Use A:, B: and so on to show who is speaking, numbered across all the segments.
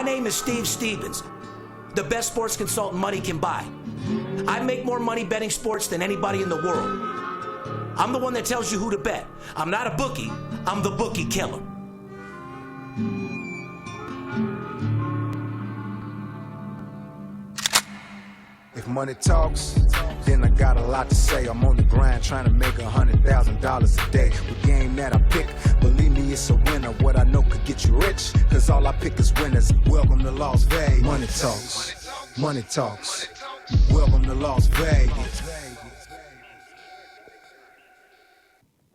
A: name is Steve Stevens, the best sports consultant money can buy. I make more money betting sports than anybody in the world. I'm the one that tells you who to bet. I'm not a bookie, I'm the Bookie Killer.
B: If money talks, then I got a lot to say. I'm on the grind trying to make $100,000 a day. The game that I pick, believe me, it's a winner. What I know could get you rich, cause all I pick is winners. Welcome to Las Vegas. Money talks, money talks. Welcome to Las Vegas.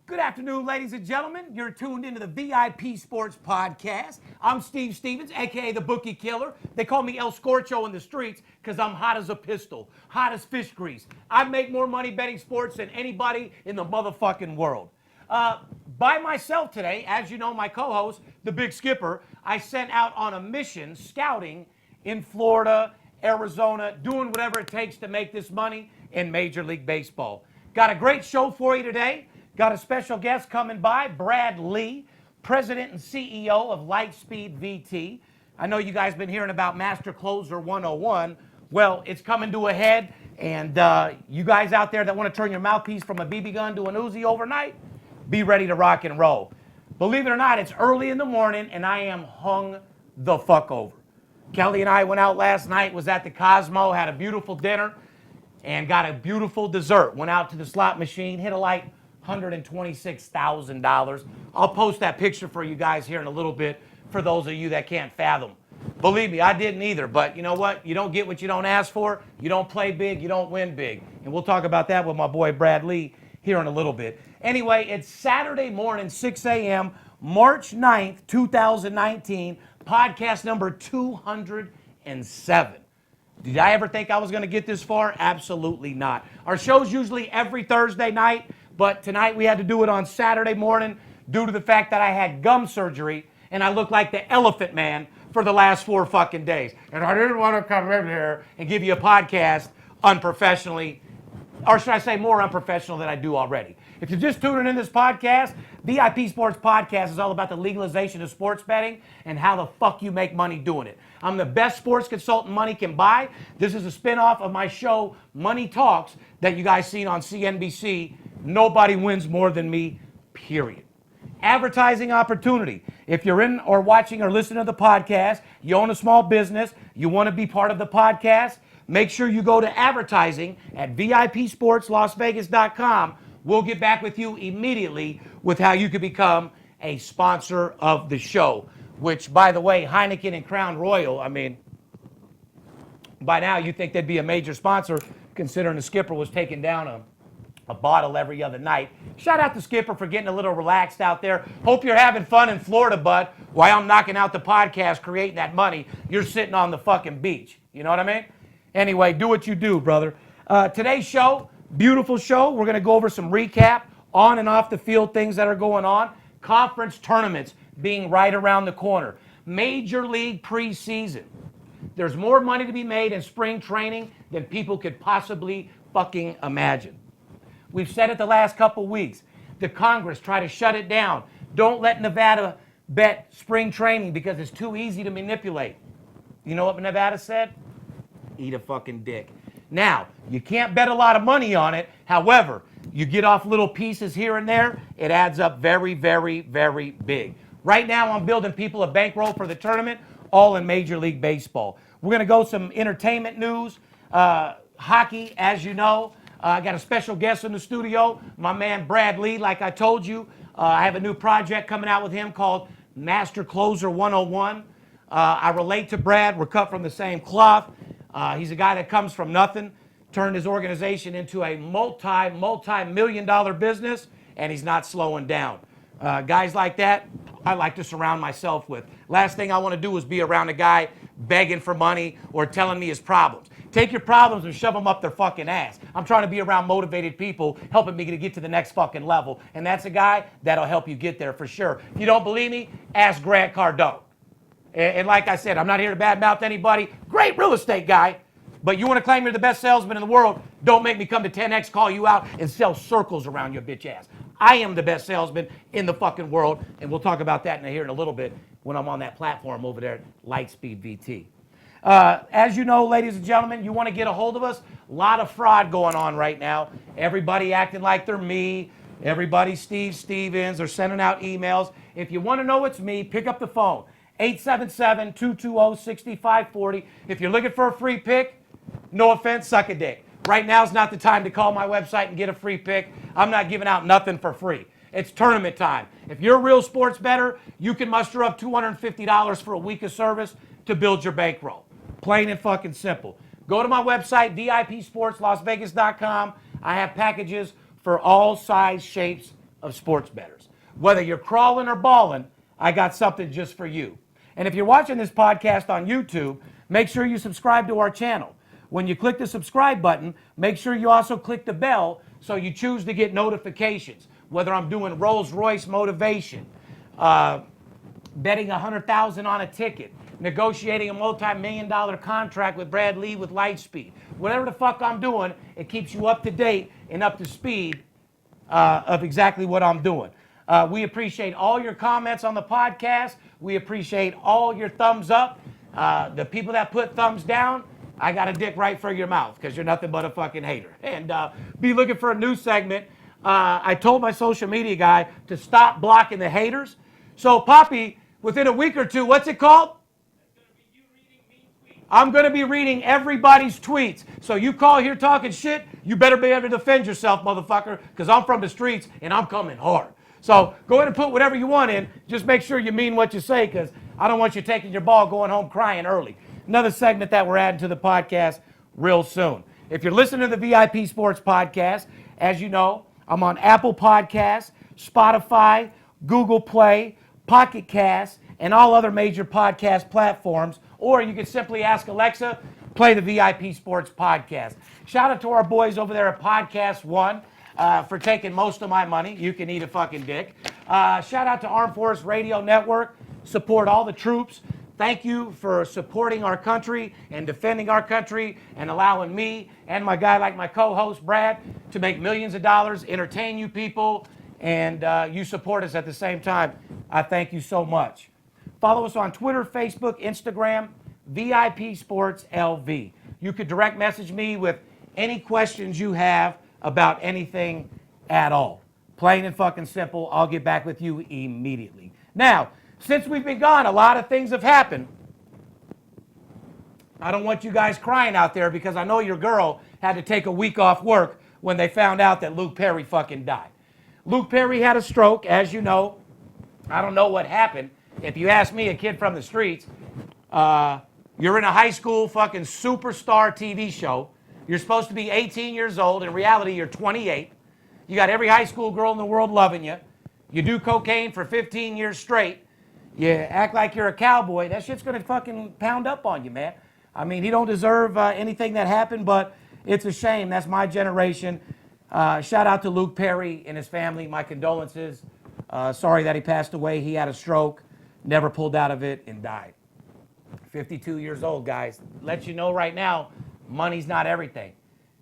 C: Good afternoon, ladies and gentlemen. You're tuned into the VIP Sports Podcast. I'm Steve Stevens, a.k.a. the Bookie Killer. They call me El Scorcho in the streets because I'm hot as a pistol, hot as fish grease. I make more money betting sports than anybody in the motherfucking world. By myself today, as you know, my co-host, the Big Skipper, I sent out on a mission scouting in Florida, Arizona, doing whatever it takes to make this money in Major League Baseball. Got a great show for you today. Got a special guest coming by, Brad Lee, President and CEO of Lightspeed VT. I know you guys been hearing about Master Closer 101. Well, it's coming to a head, and you guys out there that want to turn your mouthpiece from a BB gun to an Uzi overnight, be ready to rock and roll. Believe it or not, it's early in the morning, and I am hung the fuck over. Kelly and I went out last night, was at the Cosmo, had a beautiful dinner, and got a beautiful dessert. Went out to the slot machine, hit a light, $126,000. I'll post that picture for you guys here in a little bit for those of you that can't fathom. Believe me, I didn't either, but you know what? You don't get what you don't ask for. You don't play big, you don't win big. And we'll talk about that with my boy Brad Lee here in a little bit. Anyway, it's Saturday morning, 6 a.m., March 9th, 2019, podcast number 207. Did I ever think I was going to get this far? Absolutely not. Our show's usually every Thursday night, but tonight we had to do it on Saturday morning due to the fact that I had gum surgery and I look like the Elephant Man for the last 4 fucking days. And I didn't want to come in here and give you a podcast unprofessionally, or should I say more unprofessional than I do already. If you're just tuning in this podcast, VIP Sports Podcast is all about the legalization of sports betting and how the fuck you make money doing it. I'm the best sports consultant money can buy. This is a spinoff of my show, Money Talks, that you guys seen on CNBC. Nobody wins more than me, period. Advertising opportunity. If you're in or watching or listening to the podcast, you own a small business, you want to be part of the podcast, make sure you go to advertising at VIPSportsLasVegas.com. We'll get back with you immediately with how you can become a sponsor of the show, which, by the way, Heineken and Crown Royal, I mean, by now you'd think they'd be a major sponsor considering the Skipper was taking down a bottle every other night. Shout out to Skipper for getting a little relaxed out there. Hope you're having fun in Florida, bud. While I'm knocking out the podcast, creating that money, you're sitting on the fucking beach. You know what I mean? Anyway, do what you do, brother. Today's show, beautiful show. We're going to go over some recap on and off the field things that are going on. Conference tournaments being right around the corner. Major League preseason. There's more money to be made in spring training than people could possibly fucking imagine. We've said it the last couple weeks. The Congress try to shut it down. Don't let Nevada bet spring training because it's too easy to manipulate. You know what Nevada said? Eat a fucking dick. Now, you can't bet a lot of money on it. However, you get off little pieces here and there, it adds up very, very, very big. Right now, I'm building people a bankroll for the tournament, all in Major League Baseball. We're going to go some entertainment news. Hockey, as you know. I got a special guest in the studio, my man Brad Lee, like I told you. I have a new project coming out with him called Master Closer 101. I relate to Brad. We're cut from the same cloth. He's a guy that comes from nothing, turned his organization into a multi-million-dollar business, and he's not slowing down. Guys like that, I like to surround myself with. Last thing I want to do is be around a guy begging for money or telling me his problems. Take your problems and shove them up their fucking ass. I'm trying to be around motivated people helping me to get to the next fucking level. And that's a guy that'll help you get there for sure. If you don't believe me, ask Grant Cardone. And like I said, I'm not here to badmouth anybody. Great real estate guy. But you want to claim you're the best salesman in the world, don't make me come to 10X, call you out, and sell circles around your bitch ass. I am the best salesman in the fucking world, and we'll talk about that here in a little bit when I'm on that platform over there at Lightspeed VT. As you know, ladies and gentlemen, you want to get a hold of us. A lot of fraud going on right now. Everybody acting like they're me. Everybody Steve Stevens. They're sending out emails. If you want to know it's me, pick up the phone. 877-220-6540. If you're looking for a free pick, no offense, suck a dick. Right now is not the time to call my website and get a free pick. I'm not giving out nothing for free. It's tournament time. If you're a real sports bettor, you can muster up $250 for a week of service to build your bankroll. Plain and fucking simple. Go to my website, VIPSportsLasVegas.com. I have packages for all size shapes of sports bettors. Whether you're crawling or balling, I got something just for you. And if you're watching this podcast on YouTube, make sure you subscribe to our channel. When you click the subscribe button, make sure you also click the bell so you choose to get notifications. Whether I'm doing Rolls Royce motivation, betting $100,000 on a ticket, negotiating a multi-million-dollar contract with Brad Lee with Lightspeed. Whatever the fuck I'm doing, it keeps you up to date and up to speed of exactly what I'm doing. We appreciate all your comments on the podcast. We appreciate all your thumbs up. The people that put thumbs down, I got a dick right for your mouth because you're nothing but a fucking hater. And be looking for a new segment. I told my social media guy to stop blocking the haters. So, Poppy, within a week or two, what's it called? I'm going to be reading everybody's tweets. So you call here talking shit, you better be able to defend yourself, motherfucker, because I'm from the streets and I'm coming hard. So go ahead and put whatever you want in. Just make sure you mean what you say, because I don't want you taking your ball going home crying early. Another segment that we're adding to the podcast real soon. If you're listening to the VIP Sports Podcast, as you know, I'm on Apple Podcasts, Spotify, Google Play, Pocket Cast, and all other major podcast platforms. Or you can simply ask Alexa, play the VIP Sports Podcast. Shout out to our boys over there at Podcast One for taking most of my money. You can eat a fucking dick. Shout out to Armed Forces Radio Network. Support all the troops. Thank you for supporting our country and defending our country and allowing me and my guy like my co-host Brad to make millions of dollars, entertain you people, and you support us at the same time. I thank you so much. Follow us on Twitter, Facebook, Instagram, VIP Sports LV. You could direct message me with any questions you have about anything at all. Plain and fucking simple. I'll get back with you immediately. Now, since we've been gone, a lot of things have happened. I don't want you guys crying out there because I know your girl had to take a week off work when they found out that Luke Perry fucking died. Luke Perry had a stroke, as you know. I don't know what happened. If you ask me, a kid from the streets, you're in a high school fucking superstar TV show. You're supposed to be 18 years old. In reality, you're 28. You got every high school girl in the world loving you. You do cocaine for 15 years straight. You act like you're a cowboy. That shit's going to fucking pound up on you, man. I mean, he don't deserve anything that happened, but it's a shame. That's my generation. Shout out to Luke Perry and his family. My condolences. Sorry that he passed away. He had a stroke. Never pulled out of it and died. 52 years old, guys. Let you know right now, money's not everything.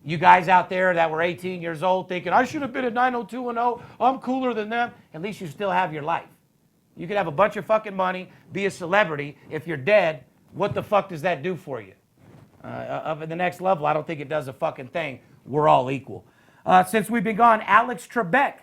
C: You guys out there that were 18 years old thinking, I should have been at 90210, I'm cooler than them. At least you still have your life. You could have a bunch of fucking money, be a celebrity. If you're dead, what the fuck does that do for you? Up at the next level, I don't think it does a fucking thing. We're all equal. Since we've been gone, Alex Trebek,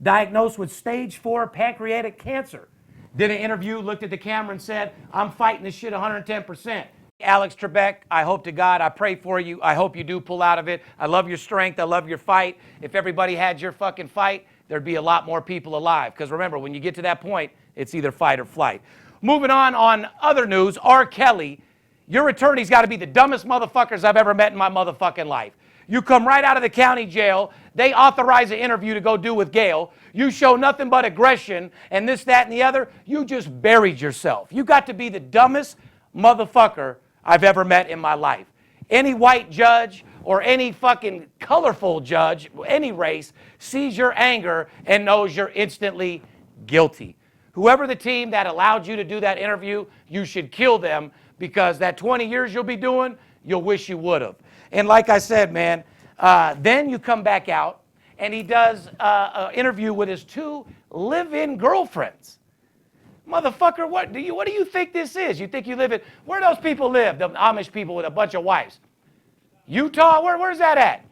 C: diagnosed with stage 4 pancreatic cancer. Did an interview, looked at the camera and said, I'm fighting this shit 110%. Alex Trebek, I hope to God, I pray for you. I hope you do pull out of it. I love your strength. I love your fight. If everybody had your fucking fight, there'd be a lot more people alive. Because remember, when you get to that point, it's either fight or flight. Moving on other news, R. Kelly, your attorney's got to be the dumbest motherfuckers I've ever met in my motherfucking life. You come right out of the county jail. They authorize an interview to go do with Gail. You show nothing but aggression and this, that, and the other. You just buried yourself. You got to be the dumbest motherfucker I've ever met in my life. Any white judge or any fucking colorful judge, any race, sees your anger and knows you're instantly guilty. Whoever the team that allowed you to do that interview, you should kill them, because that 20 years you'll be doing, you'll wish you would have. And like I said, man, then you come back out and he does an interview with his 2 live-in girlfriends. Motherfucker, what do you think this is? You think you live in, where those people live, the Amish people with a bunch of wives? Utah? Where's that at?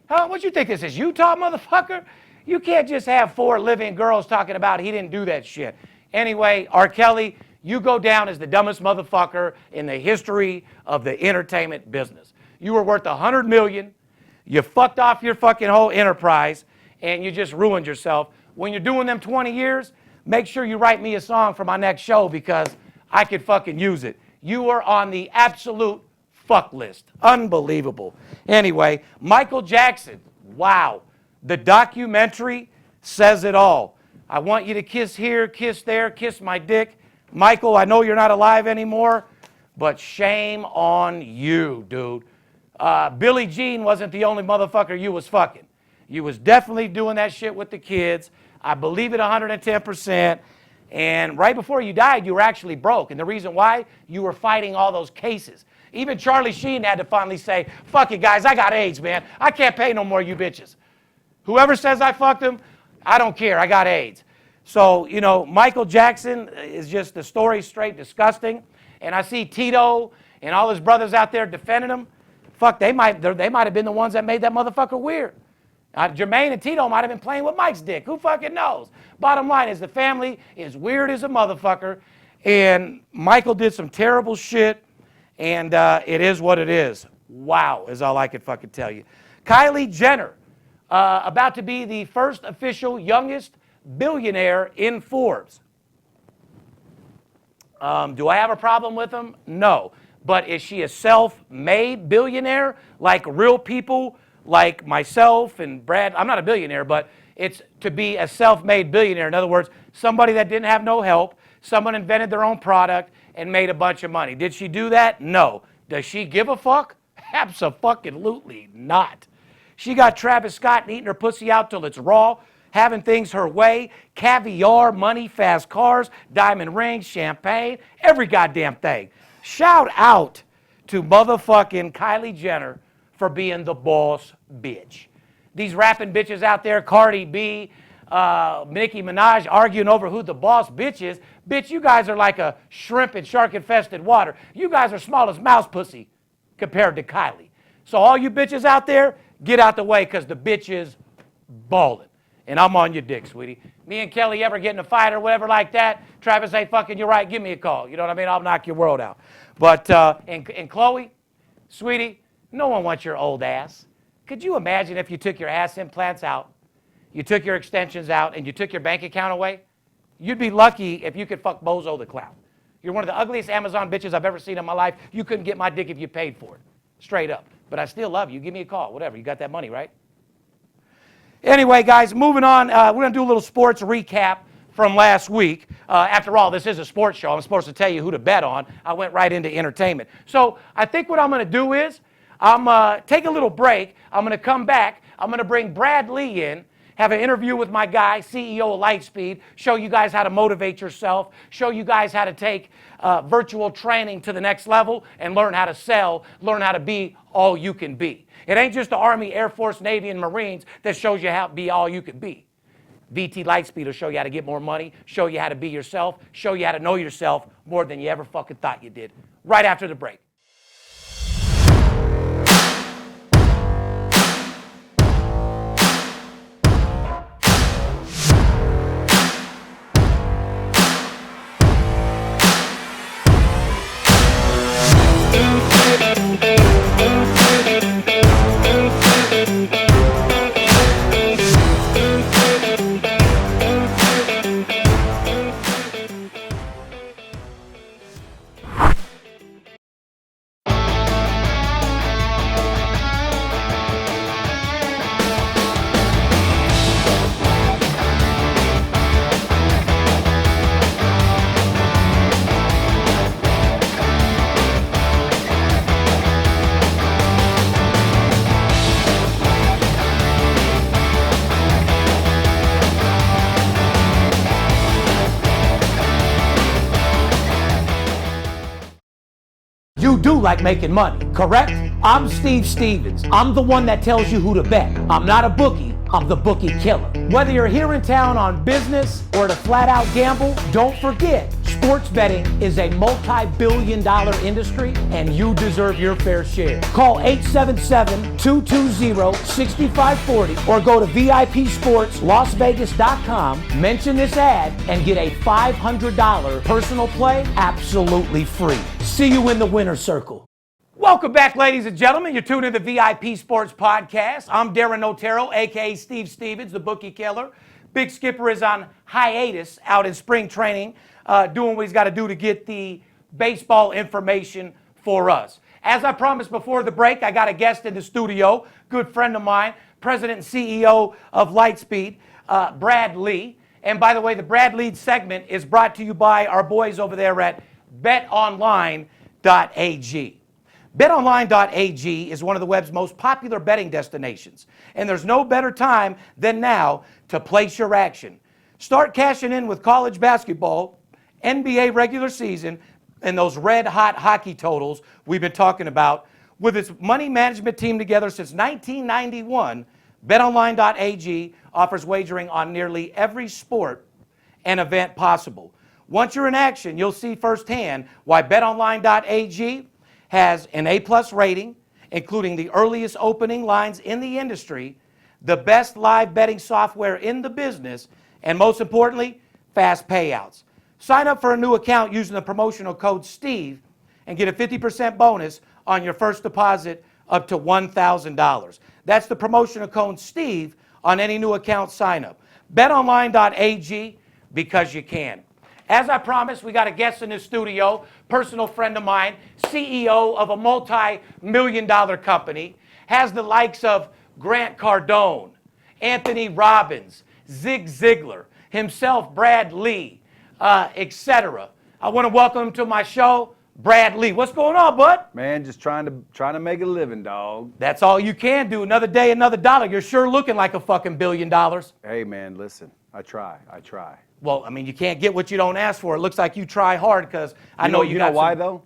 C: Huh? What you think this is, Utah, motherfucker? You can't just have 4 live-in girls talking about he didn't do that shit. Anyway, R. Kelly, you go down as the dumbest motherfucker in the history of the entertainment business. You were worth $100 million. You fucked off your fucking whole enterprise, and you just ruined yourself. When you're doing them 20 years, make sure you write me a song for my next show because I could fucking use it. You are on the absolute fuck list. Unbelievable. Anyway, Michael Jackson. Wow. The documentary says it all. I want you to kiss here, kiss there, kiss my dick. Michael, I know you're not alive anymore, but shame on you, dude. Billie Jean wasn't the only motherfucker you was fucking. You was definitely doing that shit with the kids. I believe it 110%. And right before you died, you were actually broke. And the reason why, you were fighting all those cases. Even Charlie Sheen had to finally say, fuck it, guys, I got AIDS, man. I can't pay no more, you bitches. Whoever says I fucked him, I don't care. I got AIDS. So, you know, Michael Jackson is just the story straight disgusting. And I see Tito and all his brothers out there defending him. Fuck, they might have been the ones that made that motherfucker weird. Jermaine and Tito might have been playing with Mike's dick. Who fucking knows? Bottom line is the family is weird as a motherfucker. And Michael did some terrible shit. And it is what it is. Wow, is all I can fucking tell you. Kylie Jenner, about to be the first official youngest billionaire in Forbes. Do I have a problem with him? No. But is she a self-made billionaire like real people like myself and Brad? I'm not a billionaire, but it's to be a self-made billionaire. In other words, somebody that didn't have no help, someone invented their own product and made a bunch of money. Did she do that? No. Does she give a fuck? Abso-fucking-lutely not. She got Travis Scott eating her pussy out till it's raw, having things her way, caviar, money, fast cars, diamond rings, champagne, every goddamn thing. Shout out to motherfucking Kylie Jenner for being the boss bitch. These rapping bitches out there, Cardi B, Nicki Minaj, arguing over who the boss bitch is. Bitch, you guys are like a shrimp in shark-infested water. You guys are small as mouse pussy compared to Kylie. So all you bitches out there, get out the way because the bitch is balling. And I'm on your dick, sweetie. Me and Kelly ever get in a fight or whatever like that, Travis ain't fucking you right, give me a call. You know what I mean? I'll knock your world out. But, and Chloe, sweetie, no one wants your old ass. Could you imagine if you took your ass implants out, you took your extensions out, and you took your bank account away? You'd be lucky if you could fuck Bozo the Clown. You're one of the ugliest Amazon bitches I've ever seen in my life. You couldn't get my dick if you paid for it. Straight up. But I still love you. Give me a call. Whatever. You got that money, right? Anyway, guys, moving on. We're going to do a little sports recap from last week. After all, this is a sports show. I'm supposed to tell you who to bet on. I went right into entertainment. So I think what I'm going to do is take a little break. I'm going to come back. I'm going to bring Brad Lee in, have an interview with my guy, CEO of Lightspeed, show you guys how to motivate yourself, show you guys how to take virtual training to the next level and learn how to sell, learn how to be all you can be. It ain't just the Army, Air Force, Navy, and Marines that shows you how to be all you can be. VT Lightspeed will show you how to get more money, show you how to be yourself, show you how to know yourself more than you ever fucking thought you did. Right after the break. You do like making money, correct? I'm Steve Stevens. I'm the one that tells you who to bet. I'm not a bookie. I'm the Bookie Killer. Whether you're here in town on business or to flat out gamble, don't forget, sports betting is a multi-billion-dollar industry and you deserve your fair share. Call 877-220-6540 or go to VIPSportsLasVegas.com, mention this ad, and get a $500 personal play absolutely free. See you in the winner's circle. Welcome back, ladies and gentlemen. You're tuned in to the VIP Sports Podcast. I'm Darren Otero, a.k.a. Steve Stevens, the Bookie Killer. Big Skipper is on hiatus out in spring training, doing what he's got to do to get the baseball information for us. As I promised before the break, I got a guest in the studio, good friend of mine, President and CEO of Lightspeed, Brad Lee. And by the way, the Brad Lee segment is brought to you by our boys over there at betonline.ag. BetOnline.ag is one of the web's most popular betting destinations, and there's no better time than now to place your action. Start cashing in with college basketball, NBA regular season, and those red-hot hockey totals we've been talking about. With its money management team together since 1991, BetOnline.ag offers wagering on nearly every sport and event possible. Once you're in action, you'll see firsthand why BetOnline.ag has an A-plus rating, including the earliest opening lines in the industry, the best live betting software in the business, and most importantly, fast payouts. Sign up for a new account using the promotional code STEVE and get a 50% bonus on your first deposit up to $1,000. That's the promotional code STEVE on any new account sign up. BetOnline.ag, because you can. As I promised, we got a guest in the studio, personal friend of mine, CEO of a multi-million-dollar company, has the likes of Grant Cardone, Anthony Robbins, Zig Ziglar, himself, Brad Lee, etc. I want to welcome him to my show, Brad Lee. What's going on, bud?
D: Man, just trying to make a living, dog.
C: That's all you can do. Another day, another dollar. You're sure looking like a fucking $1 billion.
D: Hey, man, listen, I try.
C: Well, I mean, you can't get what you don't ask for. It looks like you try hard because I know you got
D: know why, though?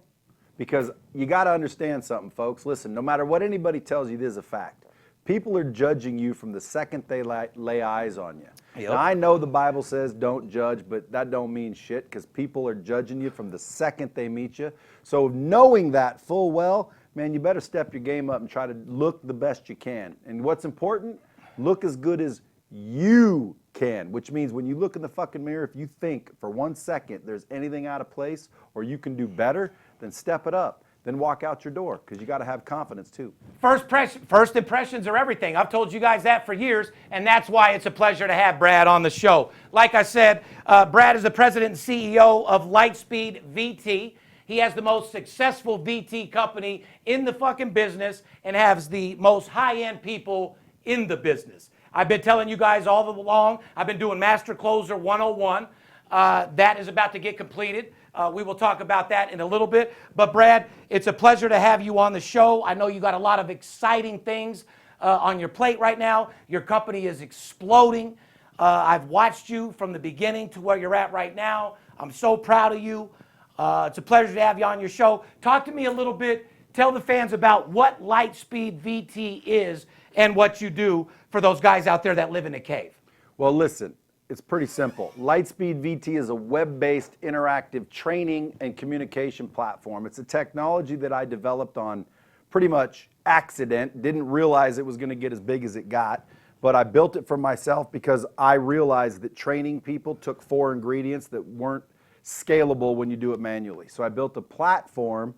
D: Because you got to understand something, folks. Listen, no matter what anybody tells you, there's a fact. People are judging you from the second they lay eyes on you.
C: Yep.
D: Now, I know the Bible says don't judge, but that don't mean shit because people are judging you from the second they meet you. So knowing that full well, man, you better step your game up and try to look the best you can. And what's important, look as good as you can, which means when you look in the fucking mirror, if you think for 1 second there's anything out of place or you can do better, then step it up. Then walk out your door because you got to have confidence too.
C: First impressions are everything. I've told you guys that for years, and that's why it's a pleasure to have Brad on the show. Like I said, Brad is the president and CEO of Lightspeed VT. He has the most successful VT company in the fucking business and has the most high-end people in the business. I've been telling you guys all along, I've been doing Master Closer 101. That is about to get completed. We will talk about that in a little bit. But Brad, it's a pleasure to have you on the show. I know you got a lot of exciting things on your plate right now. Your company is exploding. I've watched you from the beginning to where you're at right now. I'm so proud of you. It's a pleasure to have you on your show. Talk to me a little bit. Tell the fans about what Lightspeed VT is and what you do for those guys out there that live in a cave.
D: Well, listen. It's pretty simple. Lightspeed VT is a web-based interactive training and communication platform. It's a technology that I developed on pretty much accident. Didn't realize it was going to get as big as it got, but I built it for myself because I realized that training people took 4 ingredients that weren't scalable when you do it manually. So I built a platform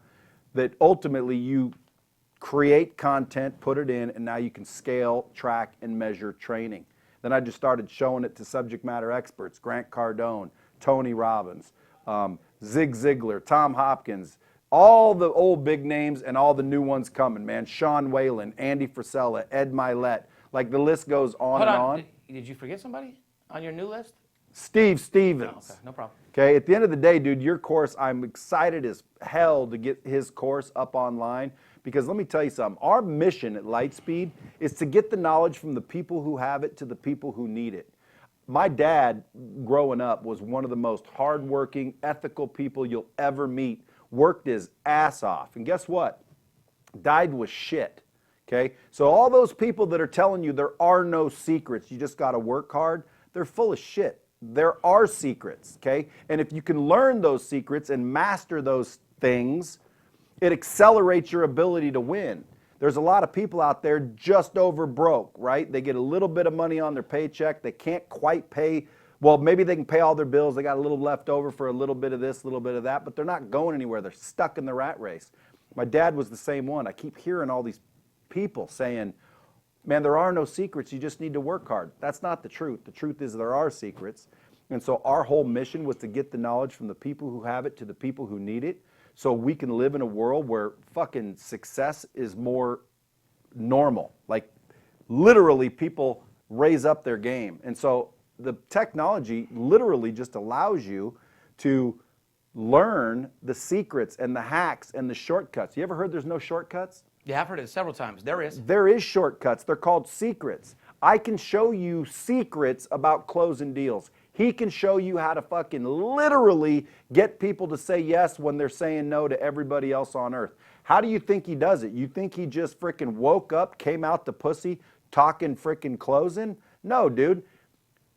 D: that ultimately you create content, put it in, and now you can scale, track, and measure training. Then I just started showing it to subject matter experts, Grant Cardone, Tony Robbins, Zig Ziglar, Tom Hopkins, all the old big names and all the new ones coming, man. Sean Whalen, Andy Frisella, Ed Milet. Like the list goes on and on.
C: Did you forget somebody on your new list?
D: Steve Stevens.
C: No, okay, no problem.
D: Okay, at the end of the day, dude, your course, I'm excited as hell to get his course up online. Because let me tell you something, our mission at Lightspeed is to get the knowledge from the people who have it to the people who need it. My dad, growing up, was one of the most hardworking, ethical people you'll ever meet, worked his ass off. And guess what? Died with shit. Okay? So all those people that are telling you there are no secrets, you just got to work hard, they're full of shit. There are secrets, okay? And if you can learn those secrets and master those things, it accelerates your ability to win. There's a lot of people out there just over broke, right? They get a little bit of money on their paycheck. They can't quite pay. Well, maybe they can pay all their bills. They got a little left over for a little bit of this, a little bit of that, but they're not going anywhere. They're stuck in the rat race. My dad was the same one. I keep hearing all these people saying, man, there are no secrets. You just need to work hard. That's not the truth. The truth is there are secrets. And so our whole mission was to get the knowledge from the people who have it to the people who need it, so we can live in a world where fucking success is more normal. Like literally people raise up their game. And so the technology literally just allows you to learn the secrets and the hacks and the shortcuts. You ever heard there's no shortcuts?
C: Yeah, I've heard it several times. There is.
D: There is shortcuts. They're called secrets. I can show you secrets about closing deals. He can show you how to fucking literally get people to say yes when they're saying no to everybody else on earth. How do you think he does it? You think he just freaking woke up, came out the pussy, talking freaking closing? No, dude.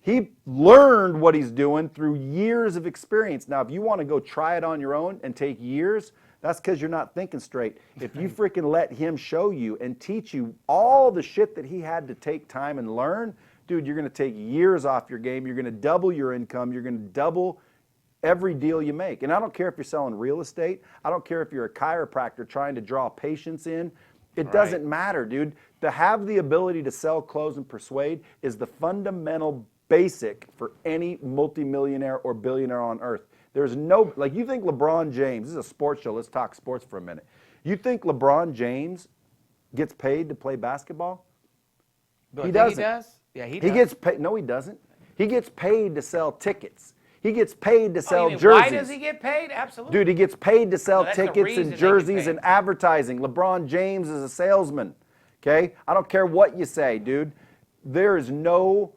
D: He learned what he's doing through years of experience. Now, if you want to go try it on your own and take years, that's because you're not thinking straight. If you freaking let him show you and teach you all the shit that he had to take time and learn, dude, you're going to take years off your game. You're going to double your income. You're going to double every deal you make. And I don't care if you're selling real estate. I don't care if you're a chiropractor trying to draw patients in. It doesn't matter, dude. To have the ability to sell, close, and persuade is the fundamental basic for any multimillionaire or billionaire on earth. There's no, like, you think LeBron James, this is a sports show, let's talk sports for a minute. You think LeBron James gets paid to play basketball?
C: But
D: He doesn't.
C: He does? Yeah, he does.
D: He gets paid. No, he doesn't. He gets paid to sell tickets. He gets paid to sell
C: you mean,
D: jersees.
C: why does he get paid? Absolutely.
D: Dude, he gets paid to sell
C: No, that's the
D: tickets
C: reason
D: and
C: they get
D: jerseys
C: paid.
D: and advertising. LeBron James is a salesman. Okay? I don't care what you say, dude. There is no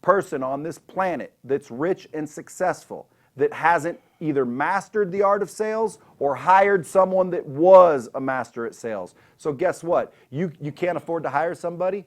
D: person on this planet that's rich and successful that hasn't either mastered the art of sales or hired someone that was a master at sales. So guess what? You can't afford to hire somebody?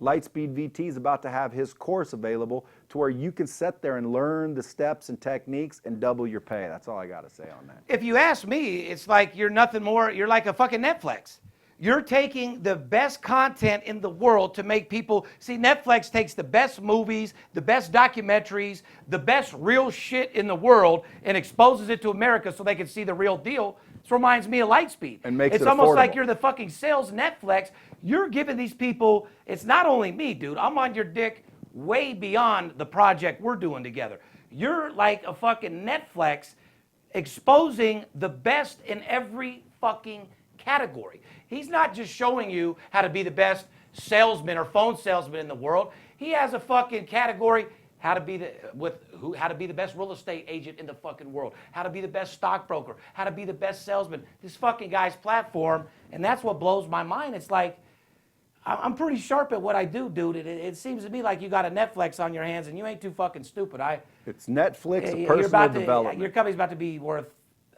D: Lightspeed VT is about to have his course available to where you can sit there and learn the steps and techniques and double your pay. That's all I got to say on that.
C: If you ask me, it's like you're nothing more, you're like a fucking Netflix. You're taking the best content in the world to make people see. Netflix takes the best movies, the best documentaries, the best real shit in the world and exposes it to America so they can see the real deal. This reminds me of Lightspeed.
D: And makes
C: it's
D: it
C: almost like
D: affordable.
C: you're the fucking sales Netflix. You're giving these people, it's not only me, dude. I'm on your dick way beyond the project we're doing together. You're like a fucking Netflix exposing the best in every fucking category. He's not just showing you how to be the best salesman or phone salesman in the world. He has a fucking category, how to be the best real estate agent in the fucking world, how to be the best stockbroker, how to be the best salesman. This fucking guy's platform, and that's what blows my mind. It's like, I'm pretty sharp at what I do, dude. It seems to me like you got a Netflix on your hands, and you ain't too fucking stupid.
D: It's Netflix of
C: you're
D: personal
C: about to-
D: development.
C: Your company's about to be worth,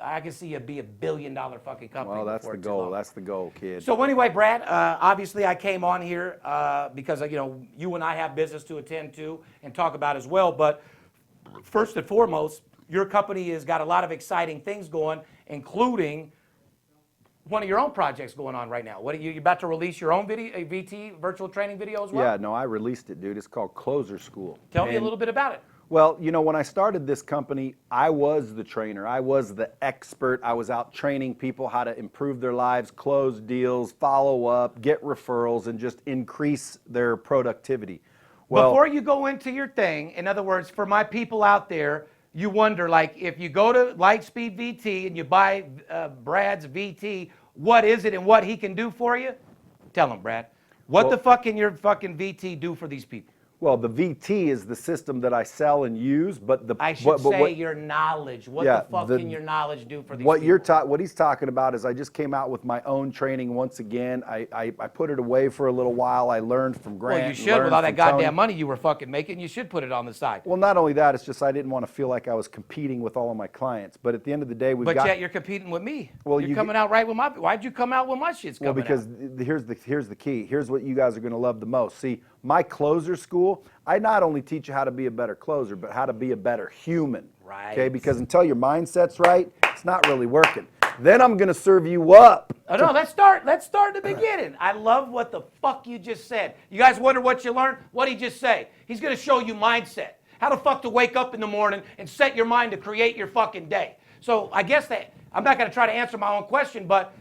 C: I can see it be $1 billion fucking company.
D: Well, that's
C: before
D: the
C: it's
D: goal.
C: long.
D: That's the goal, kid.
C: So anyway, Brad, obviously I came on here because you and I have business to attend to and talk about as well. But first and foremost, your company has got a lot of exciting things going, including one of your own projects going on right now. What are you about to release your own video, a VT virtual training video as well?
D: Yeah, no, I released it, dude. It's called Closer School.
C: Tell me a
D: And-
C: little bit about it.
D: Well, when I started this company, I was the trainer. I was the expert. I was out training people how to improve their lives, close deals, follow up, get referrals, and just increase their productivity. Well,
C: Before you go into your thing, in other words, for my people out there, you wonder, like, if you go to Lightspeed VT and you buy Brad's VT, what is it and what he can do for you? Tell them, Brad. What the fuck can your fucking VT do for these people?
D: Well, the VT is the system that I sell and use, but the
C: I should say your knowledge. What the fuck can your knowledge do for these people?
D: What he's talking about is I just came out with my own training once again. I put it away for a little while. I learned from Grant.
C: Well, you should. With all that goddamn money you were fucking making, you should put it on the side.
D: Well, not only that, it's just I didn't want to feel like I was competing with all of my clients. But at the end of the day,
C: But yet you're competing with me.
D: Well,
C: you're coming out right with my. Why'd you come out with my shit's coming out?
D: Well, because here's the key. Here's what you guys are going to love the most. See, my closer school, I not only teach you how to be a better closer, but how to be a better human.
C: Right.
D: Okay, because until your mindset's right, it's not really working. Then I'm going to serve you up.
C: Oh, no, let's start at the beginning. I love what the fuck you just said. You guys wonder what you learned? What'd he just say? He's going to show you mindset. How the fuck to wake up in the morning and set your mind to create your fucking day. So I guess that I'm not going to try to answer my own question, but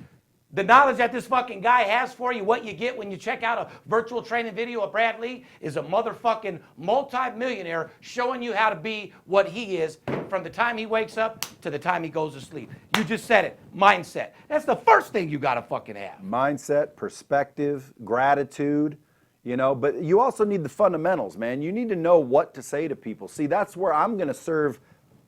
C: the knowledge that this fucking guy has for you, what you get when you check out a virtual training video of Brad Lee, is a motherfucking multi-millionaire showing you how to be what he is from the time he wakes up to the time he goes to sleep. You just said it, mindset. That's the first thing you got to fucking have.
D: Mindset, perspective, gratitude, you know, but you also need the fundamentals, man. You need to know what to say to people. See, that's where I'm going to serve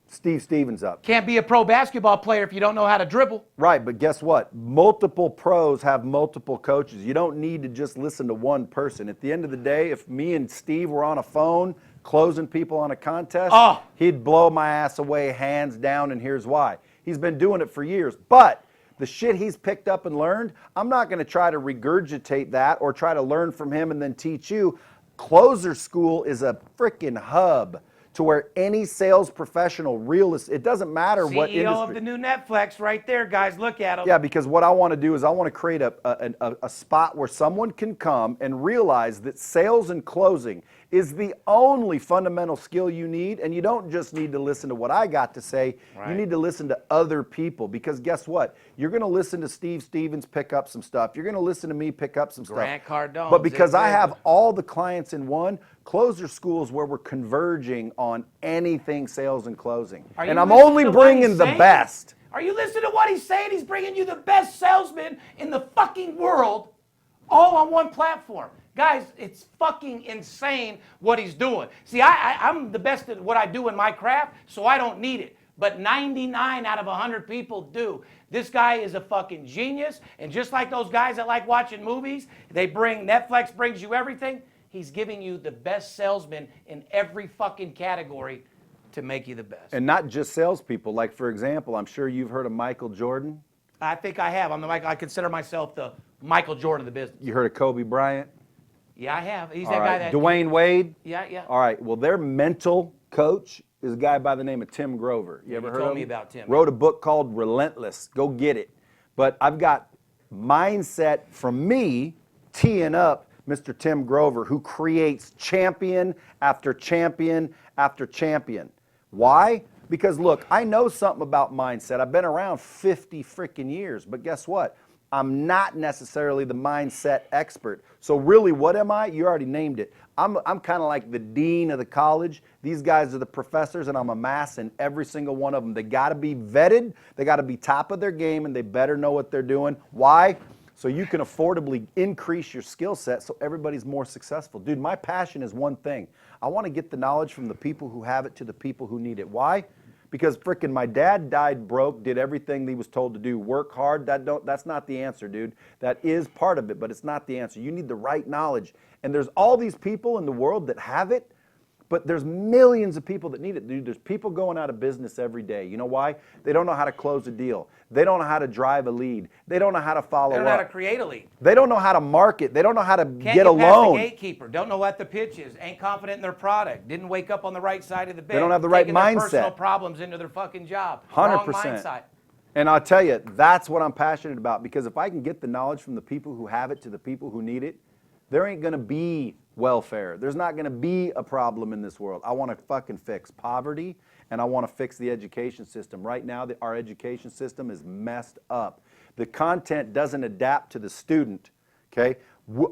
D: Steve Stevens up.
C: Can't be a pro basketball player if you don't know how to dribble.
D: Right, but guess what? Multiple pros have multiple coaches. You don't need to just listen to one person. At the end of the day, if me and Steve were on a phone closing people on a contest, he'd blow my ass away hands down, and here's why. He's been doing it for years, but the shit he's picked up and learned, I'm not going to try to regurgitate that or try to learn from him and then teach you. Closer School is a freaking hub to where any sales professional, realist, it doesn't matter what industry.
C: CEO of the new Netflix right there, guys. Look at him.
D: Yeah, because what I want to do is I want to create a spot where someone can come and realize that sales and closing is the only fundamental skill you need, and you don't just need to listen to what I got to say. Right. You need to listen to other people, because guess what? You're going to listen to Steve Stevens pick up some stuff. You're going to listen to me pick up some
C: Grant
D: stuff.
C: Cardone.
D: But because I have all the clients in one, Closer School is where we're converging on anything sales and closing. And I'm only bringing the best.
C: Are you listening to what he's saying? He's bringing you the best salesman in the fucking world, all on one platform. Guys, it's fucking insane what he's doing. See, I'm the best at what I do in my craft, so I don't need it. But 99 out of 100 people do. This guy is a fucking genius, and just like those guys that like watching movies, Netflix brings you everything. He's giving you the best salesman in every fucking category to make you the best.
D: And not just salespeople. Like, for example, I'm sure you've heard of Michael Jordan.
C: I think I have. I consider myself the Michael Jordan of the business.
D: You heard of Kobe Bryant?
C: Yeah, I have. He's
D: All
C: that
D: right.
C: guy that...
D: Dwayne Wade?
C: Yeah.
D: All right. Well, their mental coach is a guy by the name of Tim Grover. You ever heard of him?
C: Told me about Tim.
D: Wrote a book called Relentless. Go get it. But I've got mindset from me teeing up Mr. Tim Grover, who creates champion after champion after champion. Why? Because look, I know something about mindset. I've been around 50 freaking years, but guess what? I'm not necessarily the mindset expert. So really, what am I? You already named it. I'm kind of like the dean of the college. These guys are the professors, and I'm amassing every single one of them. They got to be vetted. They got to be top of their game, and they better know what they're doing. Why? So you can affordably increase your skill set so everybody's more successful. Dude, my passion is one thing. I want to get the knowledge from the people who have it to the people who need it. Why? Because frickin' my dad died broke, did everything he was told to do, work hard. That's not the answer, dude. That is part of it, but it's not the answer. You need the right knowledge. And there's all these people in the world that have it, but there's millions of people that need it, dude. There's people going out of business every day. You know why? They don't know how to close a deal. They don't know how to drive a lead. They don't know how to follow up.
C: They don't know how to create a lead.
D: They don't know how to market. They don't know how to get a loan.
C: Can't get past the gatekeeper. Don't know what the pitch is. Ain't confident in their product. Didn't wake up on the right side of the bed.
D: They don't have the right
C: mindset. Taking their personal
D: mindset.
C: problems into their fucking job.
D: 100%.
C: Wrong mindset.
D: And I'll tell you, that's what I'm passionate about, because if I can get the knowledge from the people who have it to the people who need it, there ain't going to be welfare. There's not going to be a problem in this world. I want to fucking fix poverty, and I want to fix the education system. Right now, our education system is messed up. The content doesn't adapt to the student, okay?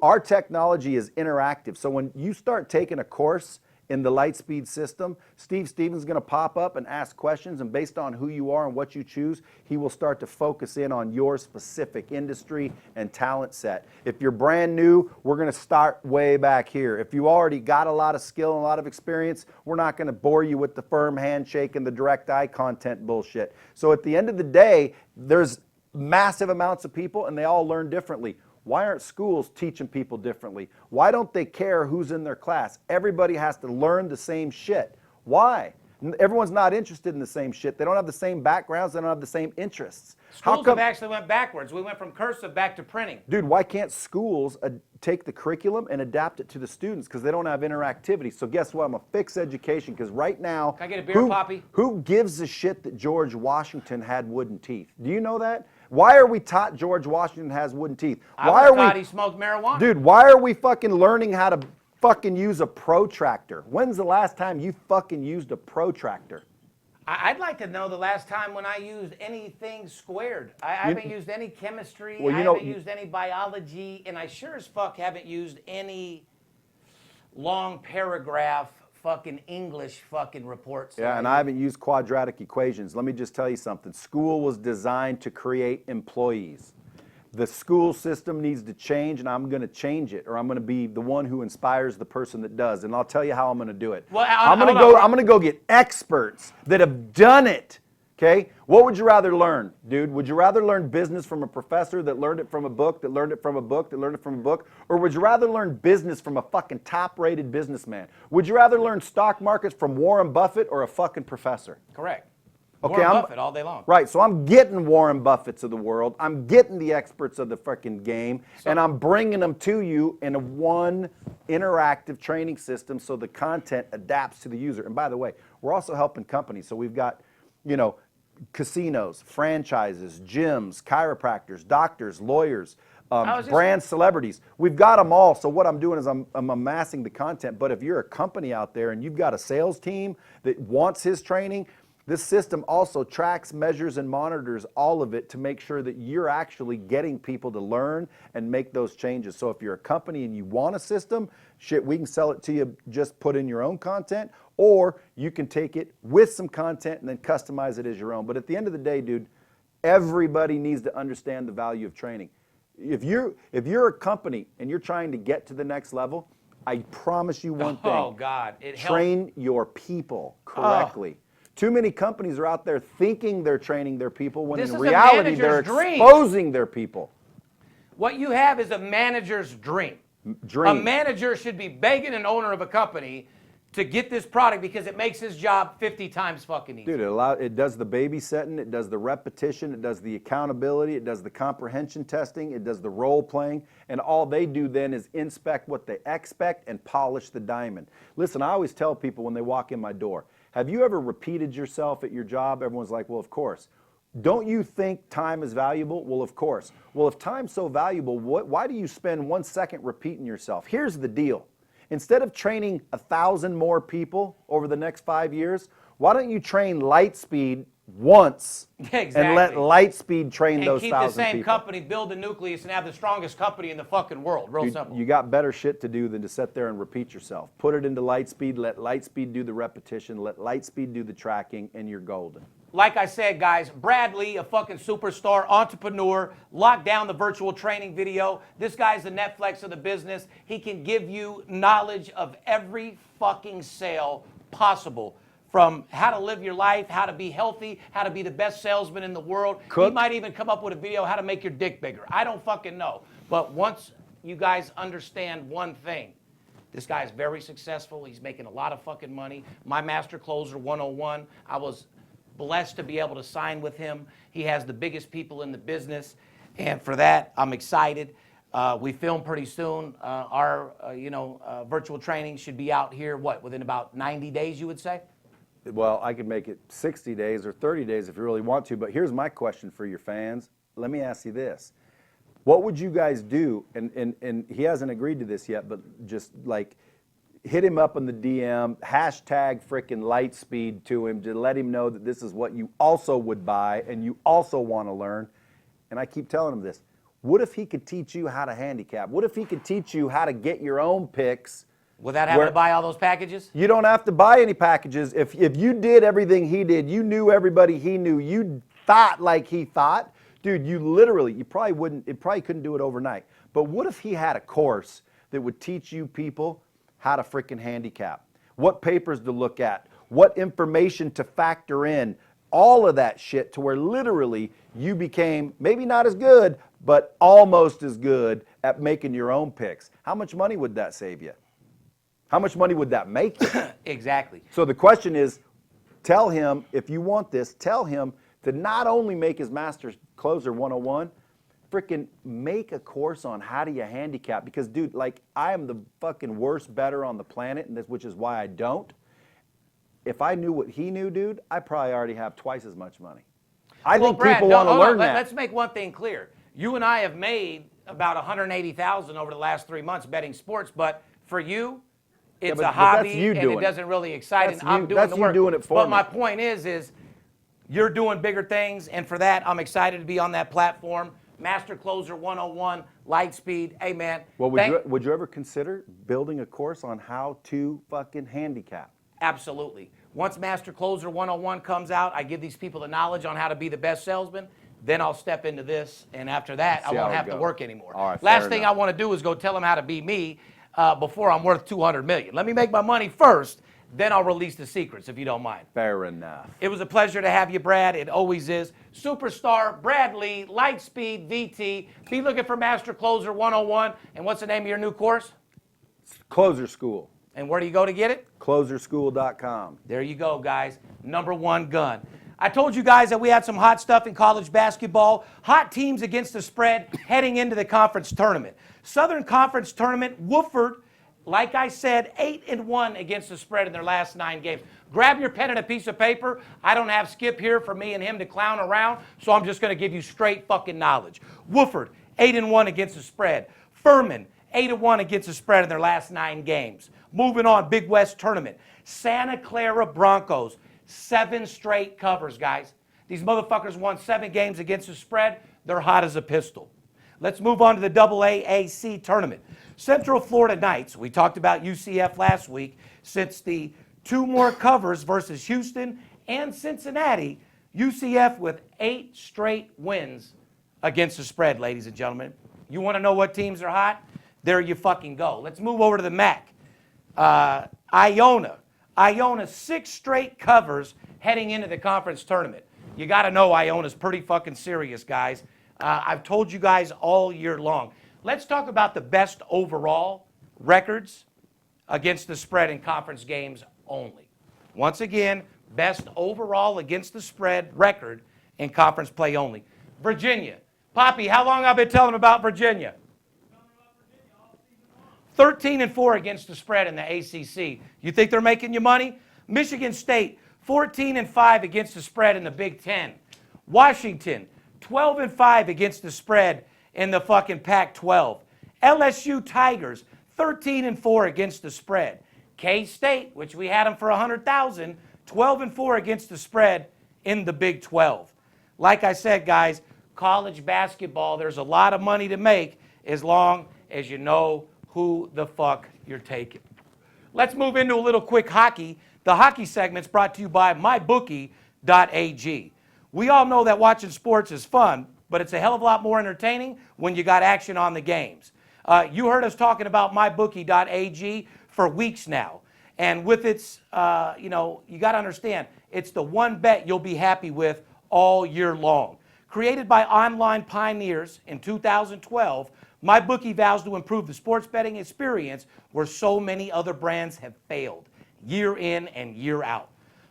D: Our technology is interactive. So when you start taking a course in the Lightspeed system, Steve Stevens is going to pop up and ask questions, and based on who you are and what you choose, he will start to focus in on your specific industry and talent set. If you're brand new, we're going to start way back here. If you already got a lot of skill and a lot of experience, we're not going to bore you with the firm handshake and the direct eye content bullshit. So at the end of the day, there's massive amounts of people and they all learn differently. Why aren't schools teaching people differently? Why don't they care who's in their class? Everybody has to learn the same shit. Why? Everyone's not interested in the same shit. They don't have the same backgrounds. They don't have the same interests.
C: Schools have actually went backwards. We went from cursive back to printing.
D: Dude, why can't schools take the curriculum and adapt it to the students? Because they don't have interactivity. So guess what? I'm going to fix education because right now...
C: Can I get a beer, Poppy?
D: Who gives a shit that George Washington had wooden teeth? Do you know that? Why are we taught George Washington has wooden teeth?
C: I was taught he smoked marijuana.
D: Dude, why are we fucking learning how to fucking use a protractor? When's the last time you fucking used a protractor?
C: I'd like to know the last time when I used anything squared. I haven't used any chemistry,
D: well,
C: I haven't used any biology, and I sure as fuck haven't used any long paragraph fucking English fucking reports.
D: Yeah, and I haven't used quadratic equations. Let me just tell you something. School was designed to create employees. The school system needs to change, and I'm going to change it, or I'm going to be the one who inspires the person that does. And I'll tell you how I'm going to do it.
C: Well,
D: I'm going to go get experts that have done it. Okay? What would you rather learn, dude? Would you rather learn business from a professor that learned it from a book, that learned it from a book, that learned it from a book? Or would you rather learn business from a fucking top-rated businessman? Would you rather learn stock markets from Warren Buffett or a fucking professor?
C: Correct.
D: Okay,
C: Warren Buffett all day long.
D: Right, so I'm getting Warren Buffetts of the world. I'm getting the experts of the freaking game, and I'm bringing them to you in a one interactive training system so the content adapts to the user. And by the way, we're also helping companies. So we've got, you know, casinos, franchises, gyms, chiropractors, doctors, lawyers, brand celebrities. We've got them all. So what I'm doing is I'm amassing the content. But if you're a company out there and you've got a sales team that wants his training, this system also tracks, measures, and monitors all of it to make sure that you're actually getting people to learn and make those changes. So if you're a company and you want a system, shit, we can sell it to you, just put in your own content, or you can take it with some content and then customize it as your own. But at the end of the day, dude, everybody needs to understand the value of training. If you're a company and you're trying to get to the next level, I promise you one thing.
C: Oh, God.
D: Train your people correctly. Too many companies are out there thinking they're training their people when in reality they're exposing their people.
C: What you have is a manager's dream. A manager should be begging an owner of a company to get this product because it makes his job 50 times fucking easier.
D: Dude, it does the babysitting, it does the repetition, it does the accountability, it does the comprehension testing, it does the role playing, and all they do then is inspect what they expect and polish the diamond. Listen, I always tell people when they walk in my door, have you ever repeated yourself at your job? Everyone's like, well, of course. Don't you think time is valuable? Well, of course. Well, if time's so valuable, why do you spend 1 second repeating yourself? Here's the deal. Instead of training 1,000 more people over the next 5 years, why don't you train Lightspeed once and let Lightspeed train those 1,000 people?
C: And keep the same company, build the nucleus, and have the strongest company in the fucking world. Real simple.
D: You got better shit to do than to sit there and repeat yourself. Put it into Lightspeed, let Lightspeed do the repetition, let Lightspeed do the tracking, and you're golden.
C: Like I said, guys, Brad Lee, a fucking superstar, entrepreneur, locked down the virtual training video. This guy's the Netflix of the business. He can give you knowledge of every fucking sale possible, from how to live your life, how to be healthy, how to be the best salesman in the world. He might even come up with a video how to make your dick bigger. I don't fucking know. But once you guys understand one thing, this guy's very successful. He's making a lot of fucking money. My Master Closer 101, I was blessed to be able to sign with him. He has the biggest people in the business, and for that, I'm excited. We film pretty soon. Our virtual training should be out here, within about 90 days, you would say?
D: Well, I could make it 60 days or 30 days if you really want to, but here's my question for your fans. Let me ask you this. What would you guys do, and he hasn't agreed to this yet, but just like hit him up in the DM, hashtag frickin' Lightspeed to him to let him know that this is what you also would buy and you also want to learn. And I keep telling him this. What if he could teach you how to handicap? What if he could teach you how to get your own picks
C: Without having to buy all those packages?
D: You don't have to buy any packages. If you did everything he did, you knew everybody he knew, you thought like he thought, dude, you probably couldn't do it overnight. But what if he had a course that would teach you people how to freaking handicap, what papers to look at, what information to factor in, all of that shit, to where literally you became maybe not as good, but almost as good at making your own picks. How much money would that save you? How much money would that make you?
C: Exactly.
D: So the question is, tell him, if you want this, tell him to not only make his Master Closer 101, freaking make a course on how do you handicap. Because, dude, like, I am the fucking worst bettor on the planet, and which is why I don't. If I knew what he knew, dude, I probably already have twice as much money. I think
C: Brad,
D: people want to learn that.
C: Let's make one thing clear. You and I have made about $180,000 over the last 3 months betting sports, but for you, it's a hobby and it doesn't really excite. And I'm doing the work.
D: Doing it for
C: but
D: me.
C: my point is you're doing bigger things, and for that, I'm excited to be on that platform. Master Closer 101, Lightspeed. Hey, man.
D: Well, would you ever consider building a course on how to fucking handicap?
C: Absolutely. Once Master Closer 101 comes out, I give these people the knowledge on how to be the best salesman. Then I'll step into this, and after that, I won't have to work anymore.
D: All right,
C: Last thing I want to do is go tell them how to be me before I'm worth $200 million. Let me make my money first, then I'll release the secrets, if you don't mind.
D: Fair enough.
C: It was a pleasure to have you, Brad. It always is. Superstar Brad Lee, Lightspeed VT. Be looking for Master Closer 101. And what's the name of your new course?
D: Closer School.
C: And where do you go to get it?
D: Closerschool.com.
C: There you go, guys. #1 gun. I told you guys that we had some hot stuff in college basketball. Hot teams against the spread heading into the conference tournament. Southern Conference Tournament, Wooford, like I said, 8-1 against the spread in their last 9 games. Grab your pen and a piece of paper. I don't have Skip here for me and him to clown around, so I'm just going to give you straight fucking knowledge. Wooford, 8-1 against the spread. Furman, 8-1 against the spread in their last 9 games. Moving on, Big West Tournament. Santa Clara Broncos, 7 straight covers, guys. These motherfuckers won 7 games against the spread. They're hot as a pistol. Let's move on to the AAC tournament. Central Florida Knights, we talked about UCF last week. Since the 2 more covers versus Houston and Cincinnati, UCF with 8 straight wins against the spread, ladies and gentlemen. You want to know what teams are hot? There you fucking go. Let's move over to the MAC. Iona, 6 straight covers heading into the conference tournament. You got to know Iona's pretty fucking serious, guys. I've told you guys all year long. Let's talk about the best overall records against the spread in conference games only. Once again, best overall against the spread record in conference play only. Virginia. Poppy, how long have I been telling about Virginia? 13-4 against the spread in the ACC. You think they're making you money? Michigan State, 14-5 against the spread in the Big Ten. Washington, 12-5 against the spread in the fucking Pac-12. LSU Tigers, 13-4 against the spread. K-State, which we had them for 100,000, 12-4 against the spread in the Big 12. Like I said, guys, college basketball, there's a lot of money to make as long as you know who the fuck you're taking. Let's move into a little quick hockey. The hockey segment's brought to you by mybookie.ag. We all know that watching sports is fun, but it's a hell of a lot more entertaining when you got action on the games. You heard us talking about mybookie.ag for weeks now. And with its, you got to understand, it's the one bet you'll be happy with all year long. Created by online pioneers in 2012, MyBookie vows to improve the sports betting experience where so many other brands have failed, year in and year out.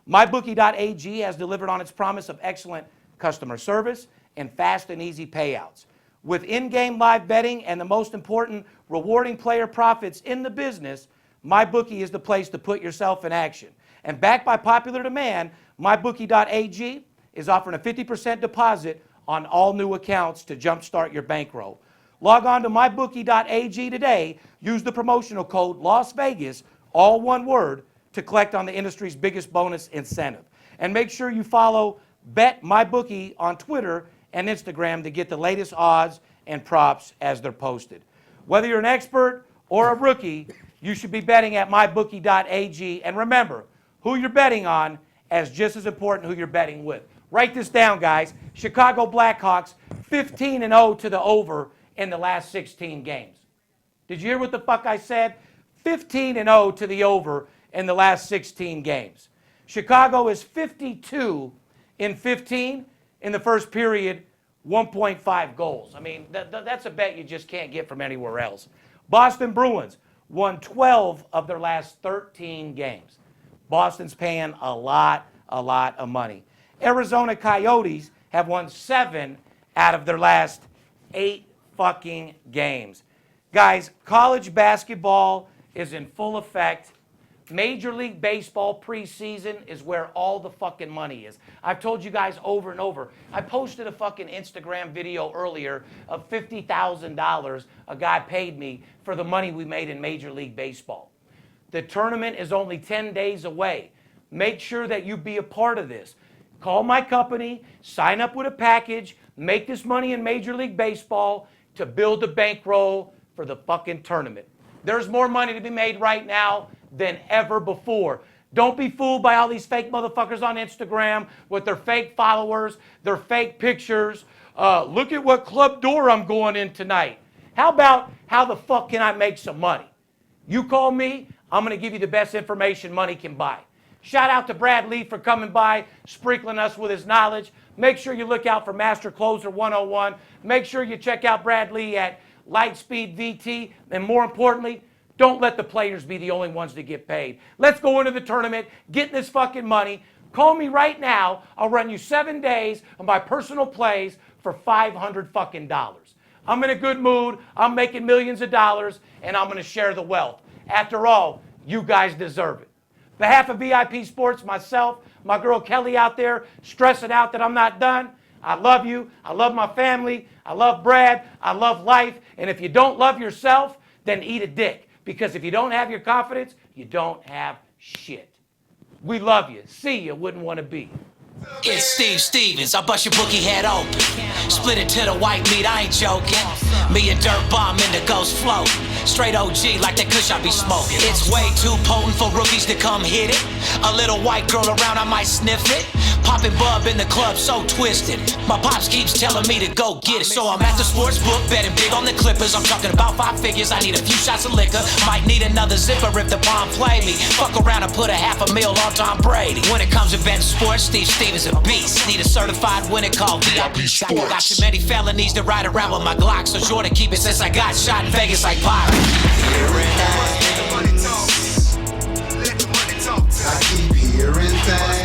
C: MyBookie.ag has delivered on its promise of excellent customer service and fast and easy payouts. With in-game live betting and the most important, rewarding player profits in the business, MyBookie is the place to put yourself in action. And backed by popular demand, MyBookie.ag is offering a 50% deposit on all new accounts to jumpstart your bankroll. Log on to mybookie.ag today. Use the promotional code Las Vegas, all one word, to collect on the industry's biggest bonus incentive. And make sure you follow Bet MyBookie on Twitter and Instagram to get the latest odds and props as they're posted. Whether you're an expert or a rookie, you should be betting at mybookie.ag. And remember, who you're betting on as just as important who you're betting with. Write this down, guys. Chicago Blackhawks 15-0 to the over in the last 16 games. Did you hear what the fuck I said? 15-0 to the over in the last 16 games. Chicago is 52 in 15 in the first period, 1.5 goals. I mean, that's a bet you just can't get from anywhere else. Boston Bruins won 12 of their last 13 games. Boston's paying a lot of money. Arizona Coyotes have won 7 out of their last 8 fucking games. Guys, college basketball is in full effect. Major League Baseball preseason is where all the fucking money is. I've told you guys over and over. I posted a fucking Instagram video earlier of $50,000 a guy paid me for the money we made in Major League Baseball. The tournament is only 10 days away. Make sure that you be a part of this. Call my company, sign up with a package, make this money in Major League Baseball to build a bankroll for the fucking tournament. There's more money to be made right now than ever before. Don't be fooled by all these fake motherfuckers on Instagram with their fake followers, their fake pictures. Look at what club door I'm going in tonight. How about how the fuck can I make some money? You call me, I'm going to give you the best information money can buy. Shout out to Brad Lee for coming by, sprinkling us with his knowledge. Make sure you look out for Master Closer 101. Make sure you check out Brad Lee at Lightspeed VT. And more importantly, don't let the players be the only ones to get paid. Let's go into the tournament, get this fucking money. Call me right now. I'll run you 7 days of my personal plays for $500 fucking dollars. I'm in a good mood. I'm making millions of dollars, and I'm going to share the wealth. After all, you guys deserve it. On behalf of VIP Sports, myself, my girl Kelly out there, stressing out that I'm not done. I love you. I love my family. I love Brad. I love life. And if you don't love yourself, then eat a dick. Because if you don't have your confidence, you don't have shit. We love you. See you. Wouldn't want to be.
A: It's Steve Stevens, I bust your bookie head open. Split it to the white meat, I ain't joking. Me and Dirt Bomb in the ghost float. Straight OG like that kush I be smoking. It's way too potent for rookies to come hit it. A little white girl around, I might sniff it. Poppin' bub in the club, so twisted. My pops keeps telling me to go get it. So I'm at the sports book, betting big on the Clippers. I'm talking about 5 figures, I need a few shots of liquor. Might need another zipper if the bomb play me. Fuck around and put $500,000 on Tom Brady. When it comes to betting sports, Steve Stevens a beast. Need a certified winner called VIP Sports. Got too many felonies to ride around with my Glock, so sure to keep it since I got shot in Vegas like Pirate.
B: I keep hearing things.